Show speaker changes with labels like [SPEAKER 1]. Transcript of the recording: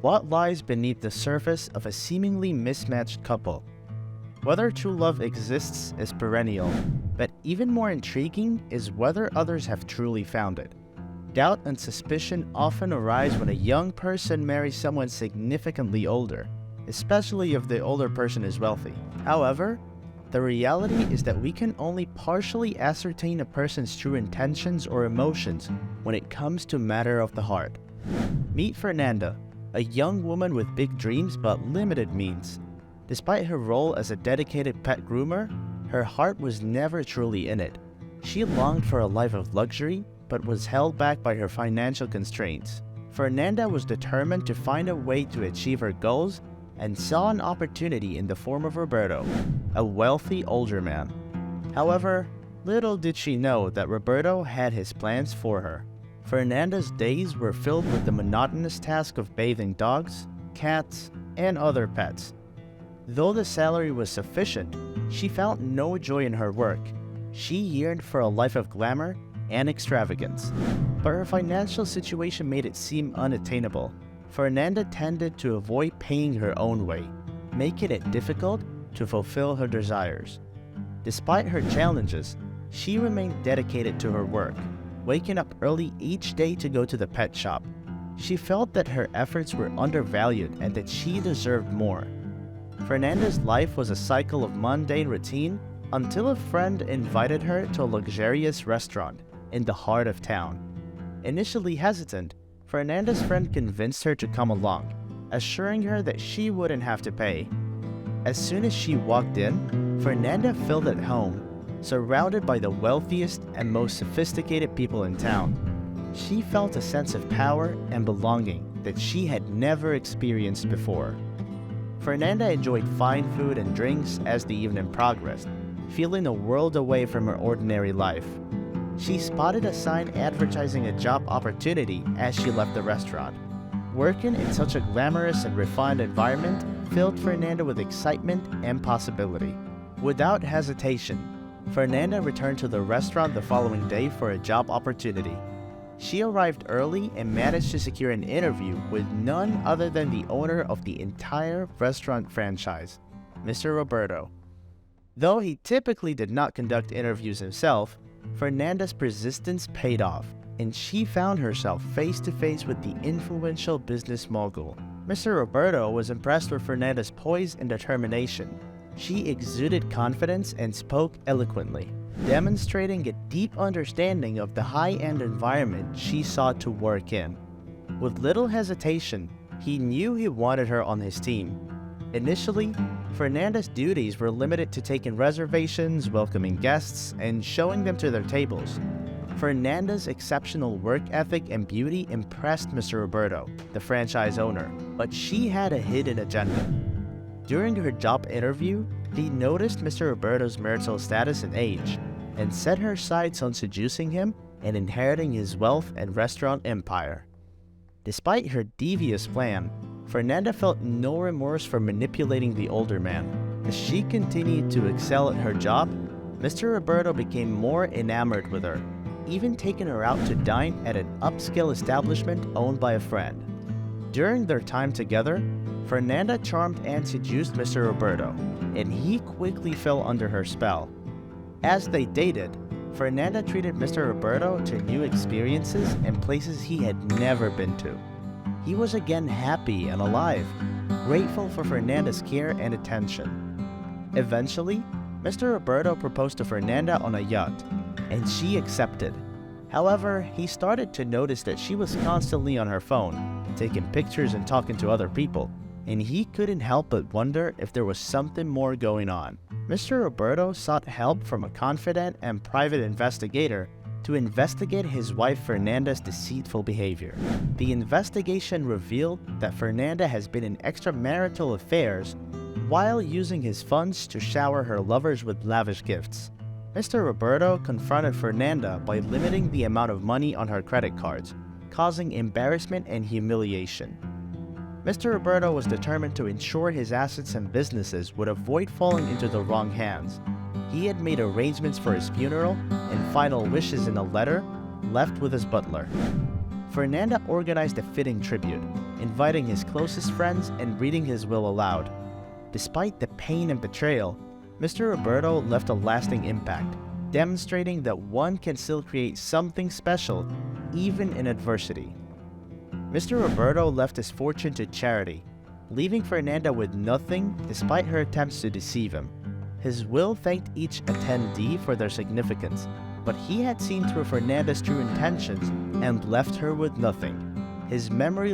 [SPEAKER 1] What lies beneath the surface of a seemingly mismatched couple? Whether true love exists is perennial, but even more intriguing is whether others have truly found it. Doubt and suspicion often arise when a young person marries someone significantly older, especially if the older person is wealthy. However, the reality is that we can only partially ascertain a person's true intentions or emotions when it comes to matter of the heart. Meet Fernanda, a young woman with big dreams but limited means. Despite her role as a dedicated pet groomer, her heart was never truly in it. She longed for a life of luxury, but was held back by her financial constraints. Fernanda was determined to find a way to achieve her goals and saw an opportunity in the form of Roberto, a wealthy older man. However, little did she know that Roberto had his plans for her. Fernanda's days were filled with the monotonous task of bathing dogs, cats, and other pets. Though the salary was sufficient, she found no joy in her work. She yearned for a life of glamour and extravagance, but her financial situation made it seem unattainable. Fernanda tended to avoid paying her own way, making it difficult to fulfill her desires. Despite her challenges, she remained dedicated to her work, waking up early each day to go to the pet shop. She felt that her efforts were undervalued and that she deserved more. Fernanda's life was a cycle of mundane routine until a friend invited her to a luxurious restaurant in the heart of town. Initially hesitant, Fernanda's friend convinced her to come along, assuring her that she wouldn't have to pay. As soon as she walked in, Fernanda felt at home, surrounded by the wealthiest and most sophisticated people in town. She felt a sense of power and belonging that she had never experienced before. Fernanda enjoyed fine food and drinks as the evening progressed, feeling a world away from her ordinary life. She spotted a sign advertising a job opportunity as she left the restaurant. Working in such a glamorous and refined environment filled Fernanda with excitement and possibility. Without hesitation, Fernanda returned to the restaurant the following day for a job opportunity. She arrived early and managed to secure an interview with none other than the owner of the entire restaurant franchise, Mr. Roberto. Though he typically did not conduct interviews himself, Fernanda's persistence paid off, and she found herself face to face with the influential business mogul. Mr. Roberto was impressed with Fernanda's poise and determination. She exuded confidence and spoke eloquently, demonstrating a deep understanding of the high-end environment she sought to work in. With little hesitation, he knew he wanted her on his team. Initially, Fernanda's duties were limited to taking reservations, welcoming guests, and showing them to their tables. Fernanda's exceptional work ethic and beauty impressed Mr. Roberto, the franchise owner, but she had a hidden agenda. During her job interview, he noticed Mr. Roberto's marital status and age, and set her sights on seducing him and inheriting his wealth and restaurant empire. Despite her devious plan, Fernanda felt no remorse for manipulating the older man. As she continued to excel at her job, Mr. Roberto became more enamored with her, even taking her out to dine at an upscale establishment owned by a friend. During their time together, Fernanda charmed and seduced Mr. Roberto, and he quickly fell under her spell. As they dated, Fernanda treated Mr. Roberto to new experiences and places he had never been to. He was again happy and alive, grateful for Fernanda's care and attention. Eventually, Mr. Roberto proposed to Fernanda on a yacht, and she accepted. However, he started to notice that she was constantly on her phone, taking pictures and talking to other people, and he couldn't help but wonder if there was something more going on. Mr. Roberto sought help from a confident and private investigator to investigate his wife Fernanda's deceitful behavior. The investigation revealed that Fernanda has been in extramarital affairs while using his funds to shower her lovers with lavish gifts. Mr. Roberto confronted Fernanda by limiting the amount of money on her credit cards, causing embarrassment and humiliation. Mr. Roberto was determined to ensure his assets and businesses would avoid falling into the wrong hands. He had made arrangements for his funeral and final wishes in a letter left with his butler. Fernanda organized a fitting tribute, inviting his closest friends and reading his will aloud. Despite the pain and betrayal, Mr. Roberto left a lasting impact, demonstrating that one can still create something special even in adversity. Mr. Roberto left his fortune to charity, leaving Fernanda with nothing despite her attempts to deceive him. His will thanked each attendee for their significance, but he had seen through Fernanda's true intentions and left her with nothing. His memory